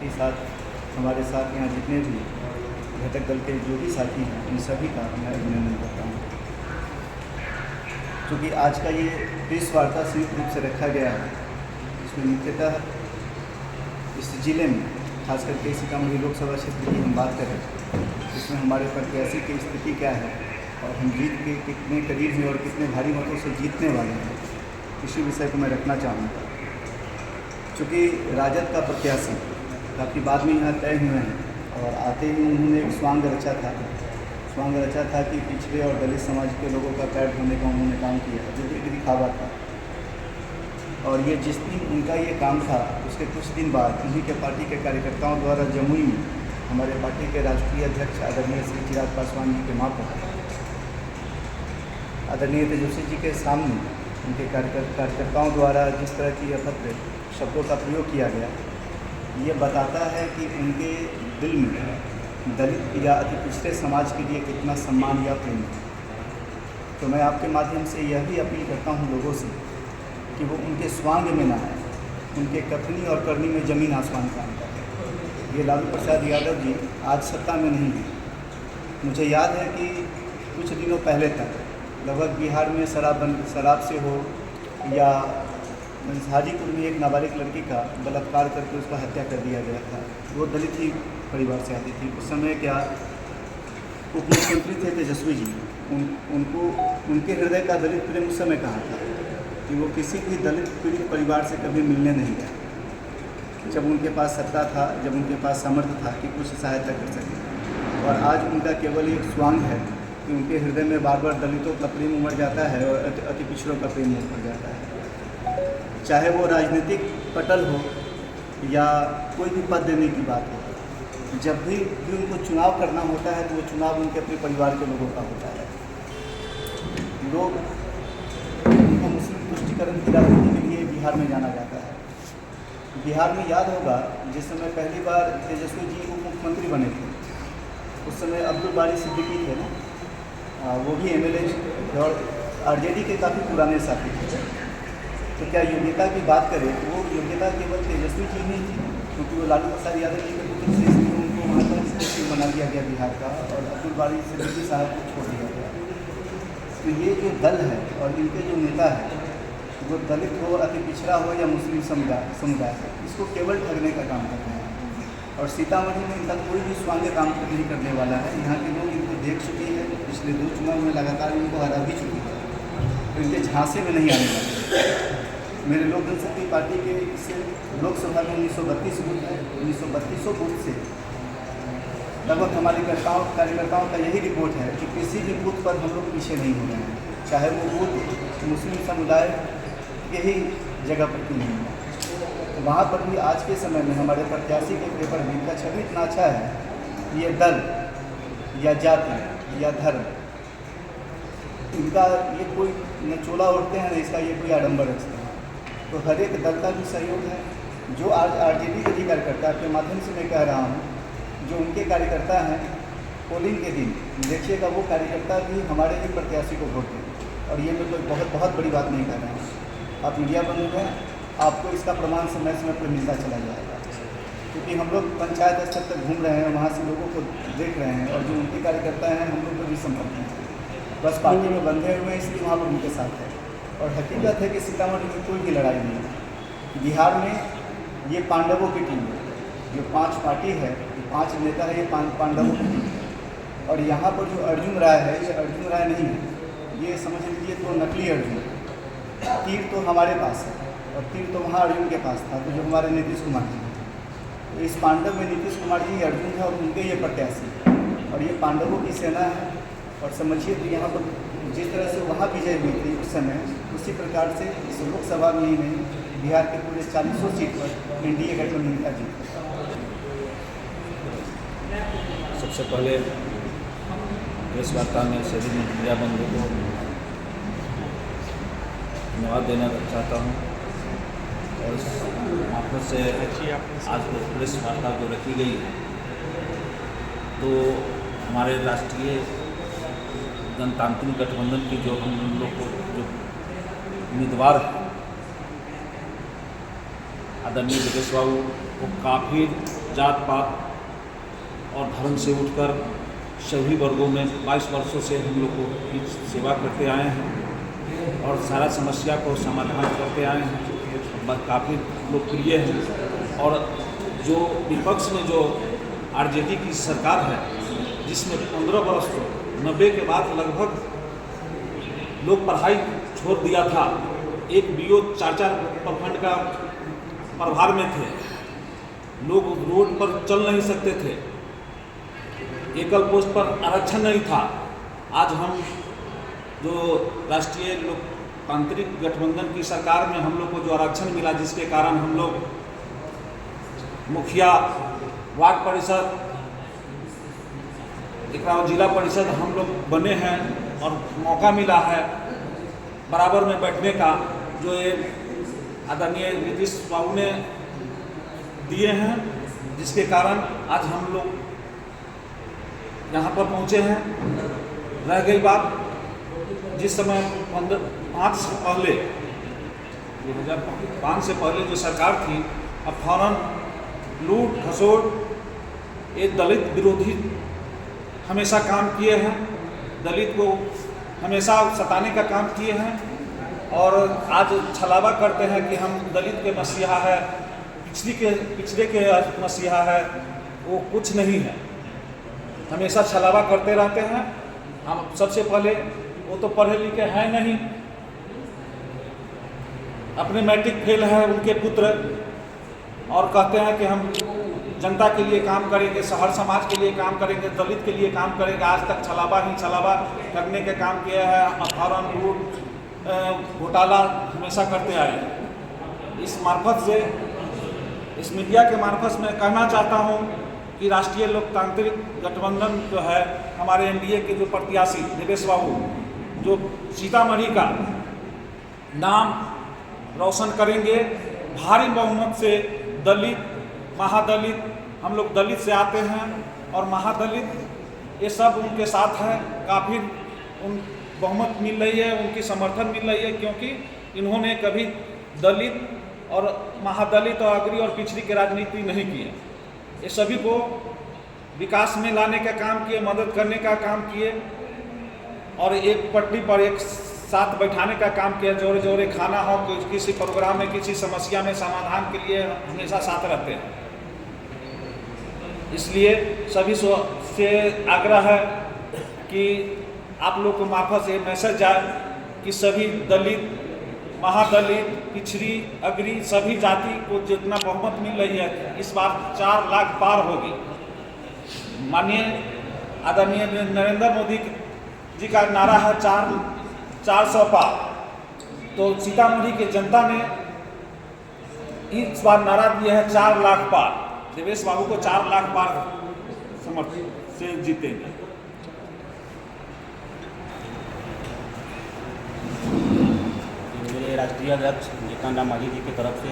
के साथ हमारे साथ यहाँ जितने भी घटक दल के जो भी साथी हैं उन सभी का मैं अभिनंदन करता हूँ। क्योंकि आज का ये प्रेस वार्ता संयुक्त रूप से रखा गया है, इसमें मुख्यतः इस जिले में खास करके सीतामढ़ी लोकसभा क्षेत्र की हम बात करें, इसमें हमारे प्रत्याशी की स्थिति क्या है और हम जीत के कितने करीब हैं और कितने भारी मतों से जीतने वाले हैं, इसी विषय को मैं रखना चाहूँगा। चूँकि राजद का प्रत्याशी काफ़ी बाद में यहाँ तय हुए हैं और आते ही उन्होंने एक स्वांग रचा था कि पिछड़े और दलित समाज के लोगों का पैर धोने का उन्होंने काम किया, जो एक दिखावा था। और ये जिस दिन उनका ये काम था उसके कुछ दिन बाद उन्हीं के पार्टी के कार्यकर्ताओं द्वारा जमुई में हमारे पार्टी के राष्ट्रीय अध्यक्ष आदरणीय श्री चिराग पासवान जी के मां पर आदरणीय तेजस्वी जी के सामने उनके कार्यकर्ताओं द्वारा जिस तरह की अभद्र शब्दों का प्रयोग किया गया, ये बताता है कि उनके दिल में दलित या अति पिछड़े समाज के लिए कितना सम्मान या प्रेम है। तो मैं आपके माध्यम से यह भी अपील करता हूँ लोगों से कि वो उनके स्वांग में ना आए, उनके कथनी और करनी में ज़मीन आसमान का अंतर है। ये लालू प्रसाद यादव जी आज सत्ता में नहीं हैं। मुझे याद है कि कुछ दिनों पहले तक लगभग बिहार में शराब से हो या हाजीपुर में एक नाबालिग लड़की का बलात्कार करके उसका हत्या कर दिया गया था। वो दलित ही परिवार से आती थी। उस समय क्या उप मुख्यमंत्री थे तेजस्वी जी, उनको उनके हृदय का दलित प्रेम उस समय कहा था कि वो किसी भी दलित पीड़ित परिवार से कभी मिलने नहीं गए, जब उनके पास सत्ता था, जब उनके पास सामर्थ्य था कि कुछ सहायता कर सके। और आज उनका केवल एक स्वांग है कि उनके हृदय में बार बार दलितों का प्रेम उमड़ जाता है और अति पिछड़ों का प्रेम उमड़ जाता है। चाहे वो राजनीतिक पटल हो या कोई भी पद देने की बात हो, जब भी उनको चुनाव करना होता है तो वो चुनाव उनके अपने परिवार के लोगों का होता है। लोग उनको मुस्लिम तुष्टिकरण की राजनीति के लिए बिहार में जाना जाता है। बिहार में याद होगा जिस समय पहली बार तेजस्वी जी उप मुख्यमंत्री बने थे, उस समय अब्दुल बारी सिद्दीकी थे ना, वो भी MLA और RJD के काफ़ी पुराने साथी थे। तो क्या योग्यता की बात करें तो वो योग्यता केवल तेजस्वी जी नहीं थी, क्योंकि वो लालू प्रसाद यादव जी के पुत्र से इसलिए उनको वहाँ पर मुख्यमंत्री बना दिया गया बिहार का और अब्दुल बारी सिद्दीकी साहब को छोड़ दिया गया। तो ये जो दल है और इनके जो नेता है, वो दलित हो, अति पिछड़ा हो या मुस्लिम समुदाय है, इसको केवल ठगने का काम करते हैं। और सीतामढ़ी में इनका कोई भी स्वांग काम नहीं करने वाला है। यहाँ के लोग इनको देख चुके हैं, पिछले 2 चुनाव में लगातार इनको हरा भी चुके हैं, तो इनके झांसे में नहीं आने वाले। मेरे लोक जनशक्ति पार्टी के से लोकसभा में 1932 बूथ है, 1932 बूथ से लगभग हमारे कार्यकर्ताओं का यही रिपोर्ट है कि किसी भी बूथ पर हम लोग पीछे नहीं हो रहे हैं, चाहे वो बूथ मुस्लिम समुदाय के ही जगह पर क्यों नहीं है। तो वहाँ पर भी आज के समय में हमारे प्रत्याशी के पेपर में इनका छवि इतना अच्छा है, ये दल या जाति या धर्म, इनका ये कोई न चोला ओढ़ते हैं न इसका ये कोई आडंबर रचते हैं। तो हर एक दल का भी सहयोग है। जो आज RJD के भी कार्यकर्ता, आपके माध्यम से मैं कह रहा हूँ, जो उनके कार्यकर्ता हैं, पोलिंग के दिन देखिएगा वो कार्यकर्ता भी हमारे ही प्रत्याशी को वोट दें। और ये मैं कोई बहुत बड़ी बात नहीं कर रहा हूँ। आप मीडिया बंधु हैं, आपको इसका प्रमाण समय समय पर मिलता चला जाएगा, क्योंकि हम लोग पंचायत स्तर तक घूम रहे हैं, वहाँ से लोगों को देख रहे हैं और जो उनके कार्यकर्ता हैं हम लोग को भी संपर्क हैं, बस पार्टी में बंधे हुए हैं इसलिए वहाँ पर उनके साथ है। और हकीकत है कि सीतामढ़ी में कोई भी लड़ाई नहीं है। बिहार में ये पांडवों की टीम है, जो 5 पार्टी है, 5 नेता है, ये पांडवों की टीम है। और यहाँ पर जो अर्जुन राय है, ये अर्जुन राय नहीं है, ये समझ लीजिए तो नकली अर्जुन है। तीर तो हमारे पास है और तीर तो वहाँ अर्जुन के पास था, तो जो हमारे नीतीश कुमार जी हैं। तो इस पांडव में नीतीश कुमार जी अर्जुन है और उनके ये प्रत्याशी, और ये पांडवों की सेना है। और समझिए तो यहाँ पर जिस तरह से वहाँ विजय हुई थी उस समय, उसी प्रकार से इस लोकसभा में ही नहीं, बिहार के पूरे 40 सीट पर NDA गठबंधन का जीत। सबसे पहले प्रेस वार्ता में सभी मीडिया बंधु को धन्यवाद देना चाहता हूँ। और इस मार्फत से आज प्रेस वार्ता जो रखी गई है, तो हमारे राष्ट्रीय जनतांत्रिक गठबंधन की जो हम लोग को जो उम्मीदवार आदरणीय जगेश बाबू को काफ़ी जात पात और धर्म से उठकर सभी वर्गों में 22 वर्षों से हम लोग को की सेवा करते आए हैं और सारा समस्या को समाधान करते आए हैं। काफ़ी लोकप्रिय है। और जो विपक्ष में जो आरजेडी की सरकार है, जिसमें 15 वर्ष 90 के बाद लगभग लोग पढ़ाई छोड़ दिया था, एक बीओ 4-4 प्रखंड का प्रभार में थे, लोग रोड पर चल नहीं सकते थे, एकल पोस्ट पर आरक्षण नहीं था। आज हम जो राष्ट्रीय लोकतांत्रिक गठबंधन की सरकार में हम लोग को जो आरक्षण मिला, जिसके कारण हम लोग मुखिया, वार्ड परिषद, एक जिला परिषद हम लोग बने हैं और मौका मिला है बराबर में बैठने का, जो ये आदरणीय नीतीश बाबू ने दिए हैं, जिसके कारण आज हम लोग यहाँ पर पहुँचे हैं। रह गई बात, जिस समय 5 से पहले 2005 से पहले जो सरकार थी, अब फौरन लूट खसोट, ये दलित विरोधी हमेशा काम किए हैं, दलित को हमेशा सताने का काम किए हैं और आज छलावा करते हैं कि हम दलित के मसीहा है, पिछड़े के मसीहा है। वो कुछ नहीं है, हमेशा छलावा करते रहते हैं। हम सबसे पहले वो तो पढ़े लिखे हैं नहीं, अपने मैट्रिक फेल है उनके पुत्र, और कहते हैं कि हम जनता के लिए काम करेंगे, हर समाज के लिए काम करेंगे, दलित के लिए काम करेंगे। आज तक छलावा ही छलावा करने का काम किया है, अपहरण, लूट, घोटाला हमेशा करते आए हैं। इस मार्फत से, इस मीडिया के मार्फत मैं कहना चाहता हूँ कि राष्ट्रीय लोकतांत्रिक गठबंधन जो है, हमारे एनडीए के जो प्रत्याशी देवेश बाबू, जो सीतामढ़ी का नाम रोशन करेंगे, भारी बहुमत से दलित, महादलित, हम लोग दलित से आते हैं और महादलित ये सब उनके साथ है। काफ़ी उन बहुमत मिल रही है, उनकी समर्थन मिल रही है, क्योंकि इन्होंने कभी दलित और महादलित और अग्री और पिछड़ी की राजनीति नहीं की है। ये सभी को विकास में लाने का काम किए, मदद करने का काम किए और एक पटरी पर एक साथ बैठाने का काम किया। जोरे जोरे खाना हो, किसी प्रोग्राम में, किसी समस्या में समाधान के लिए हमेशा साथ रहते हैं। इसलिए सभी से आग्रह है कि आप लोग को मार्फत से मैसेज जाए कि सभी दलित, महादलित, पिछड़ी, अग्री, सभी जाति को जितना बहुमत मिल रही है, इस बार 4 लाख पार होगी। माननीय आदरणीय नरेंद्र मोदी जी का नारा है 400 पार, तो सीतामढ़ी की जनता ने इस बार नारा दिया है 4 लाख पार। देवेश बाबू को 4 लाख पार समर्थन से जीतेंगे। मेरे राष्ट्रीय अध्यक्ष जीतन राम मांझी जी की तरफ से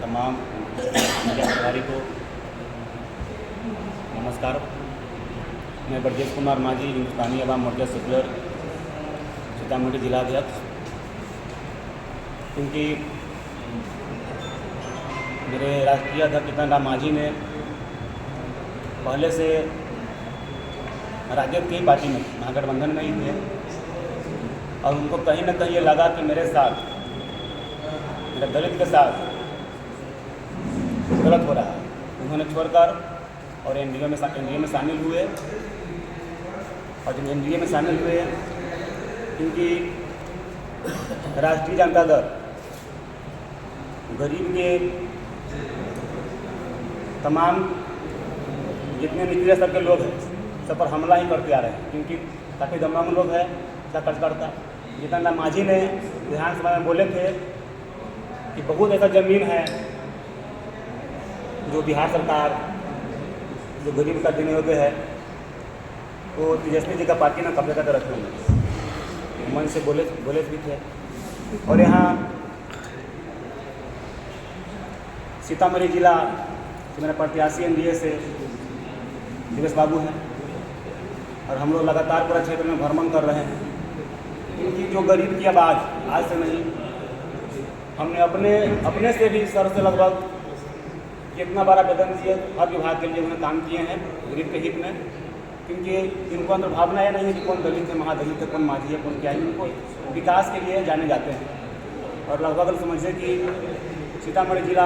तमाम मीडिया अधिकारी को नमस्कार। मैं ब्रजेश कुमार मांझी, हिंदुस्तानी अवाम मोर्चा सेक्युलर सीतामढ़ी जिला अध्यक्ष। क्योंकि मेरे राष्ट्रीय अध्यक्ष जीतन राम मांझी ने पहले से राजद की पार्टी में, महागठबंधन में ही थे, और उनको कहीं ना कहीं ये लगा कि मेरे साथ, मेरे दलित के साथ गलत हो रहा है। उन्होंने छोड़कर और एनडीए में शामिल हुए। और जब एनडीए में शामिल हुए, क्योंकि राष्ट्रीय जनता दल गरीब के तमाम जितने निचले स्तर के लोग हैं सब पर हमला ही करते आ रहे हैं, क्योंकि काफ़ी दमंग लोग हैं क्या करता। जीतन राम मांझी ने विधानसभा में बोले थे कि बहुत ऐसा ज़मीन है जो बिहार सरकार, जो गरीब का विनियोग है, वो तेजस्वी जी का पार्टी में कब्जा करके रखे होंगे। मन से बोले भी थे। और यहाँ सीतामढ़ी जिला से मेरा प्रत्याशी एनडीए से देवेश बाबू हैं, और हम लोग लगातार पूरा क्षेत्र में भ्रमण कर रहे हैं, क्योंकि जो गरीब की आवाज़ आज से नहीं, हमने अपने से भी सर से लगभग कि इतना बड़ा वेतन दिए, हर विभाग के लिए उन्होंने काम किए हैं गरीब के हित में, क्योंकि इनको अंदर भावना यह नहीं है कि कौन दलित है, महादलित है, कौन माझी है, कौन क्या है। इनको विकास के लिए जाने जाते हैं। और लगभग समझिए कि सीतामढ़ी जिला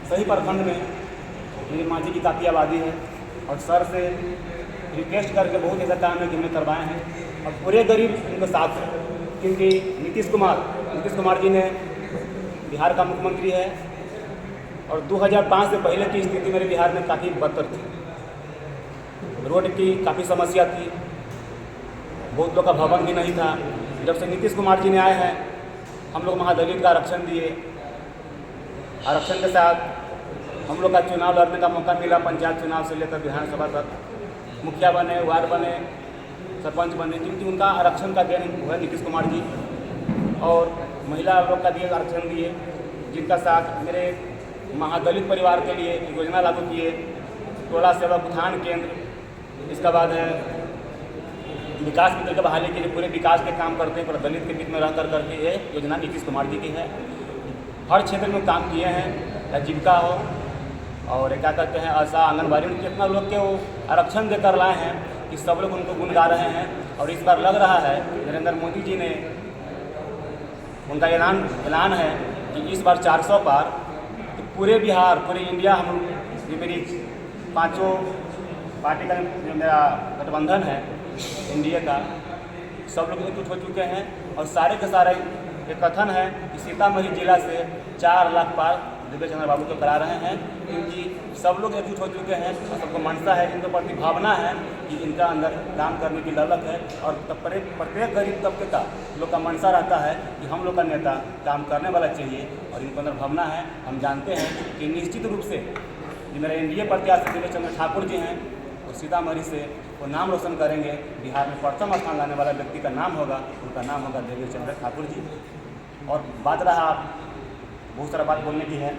सही प्रखंड में मेरी माझी की काफ़ी आबादी है, और सर से रिक्वेस्ट करके बहुत ऐसा काम है कि हमने करवाए हैं, और पूरे गरीब उनके साथ हैं। क्योंकि नीतीश कुमार जी ने बिहार का मुख्यमंत्री है, और 2005 से पहले की स्थिति मेरे बिहार में काफ़ी बदतर थी। रोड की काफ़ी समस्या थी, बहुत लोग का भवन भी नहीं था। जब से नीतीश कुमार जी ने आए हैं, हम लोग महादलित का आरक्षण दिए। आरक्षण के साथ हम लोग का चुनाव लड़ने का मौका मिला, पंचायत चुनाव से लेकर विधानसभा तक। मुखिया बने, वार्ड बने, सरपंच बने, क्योंकि उनका आरक्षण का देन है नीतीश कुमार जी। और महिला लोग का दिए आरक्षण दिए, जिनका साथ मेरे महादलित परिवार के लिए योजना लागू किए, टोला सेवक उत्थान केंद्र। इसका बाद है विकास मित्र के बहाली के लिए पूरे विकास के काम करते हैं, पर दलित के बीच में रह करके ये योजना नीतीश कुमार जी की है। हर क्षेत्र में काम किए हैं, या जीविका हो और क्या कहते हैं आशा, आंगनबाड़ी में कितना लोग के वो आरक्षण देकर लाए हैं कि सब लोग उनको गुण गा रहे हैं। और इस बार लग रहा है नरेंद्र मोदी जी ने, उनका ऐलान है कि इस बार 400 पार, तो पूरे बिहार, पूरे इंडिया, हम ये मेरी पांचों पार्टी का जो मेरा गठबंधन है एनडीए का, सब लोग एकजुट हो चुके हैं। और सारे के सारे ये कथन है कि सीतामढ़ी जिला से 4 लाख पार दिव्य चंद्र बाबू को करा रहे हैं, क्योंकि सब लोग एकजुट हो चुके हैं और सबको मनसा है, इनके प्रति भावना है कि इनका अंदर काम करने की ललक है। और प्रत्येक गरीब तबके का लोग का मनसा रहता है कि हम लोग का नेता काम करने वाला चाहिए, और इनको अंदर भावना है। हम जानते हैं कि निश्चित रूप से जो मेरे एनडीए प्रत्याशी दिव्य चंद्र ठाकुर जी हैं, वो सीतामढ़ी से वो नाम रोशन करेंगे। बिहार में प्रथम स्थान लाने वाला व्यक्ति का नाम होगा, उनका नाम होगा दिव्य चंद्र ठाकुर जी। और बात रहा बहुत सारा बात बोलने की है,